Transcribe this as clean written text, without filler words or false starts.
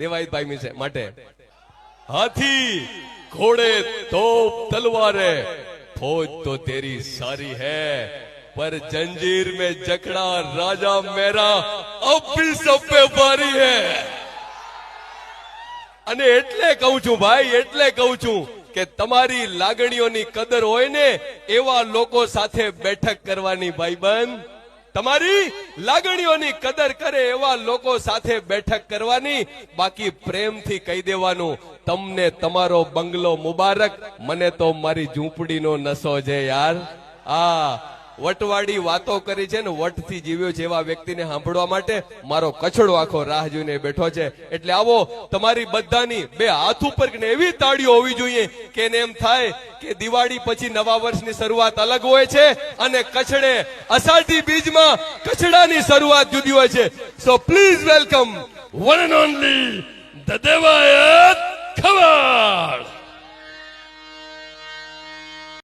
દેવાઈભાઈ મિસે માટે हाथी घोड़े तोप तलवारें फौज तो तेरी सारी है पर जंजीर में जकड़ा राजा मेरा अब भी सब पे भारी है અને એટલે કહું છું ભાઈ એટલે કહું છું કે તમારી લાગણીઓની કદર હોય ને એવા લોકો સાથે બેઠક કરવાની ભાઈબંધ તમારી લાગણીઓની કદર કરે એવા લોકો સાથે બેઠક કરવાની બાકી પ્રેમથી કહી દેવાનું તમને તમારો બંગલો મુબારક મને તો મારી ઝૂંપડીનો નશો છે યાર આ વટવાડી વાતો કરી છે ને વટથી જીવ્યો છે એવા વ્યક્તિને સાંભળવા માટે મારો કચડો આખો રાહ જોઈને બેઠો છે એટલે આવો તમારી બધાની બે હાથ ઉપર એવી તાળીઓ હોવી જોઈએ કે એને એમ થાય કે દિવાળી પછી નવા વર્ષની શરૂઆત અલગ હોય છે અને કચડે અષાઢી બીજમાં કચડાની શરૂઆત જુદી હોય છે so please welcome one and only the દેવાય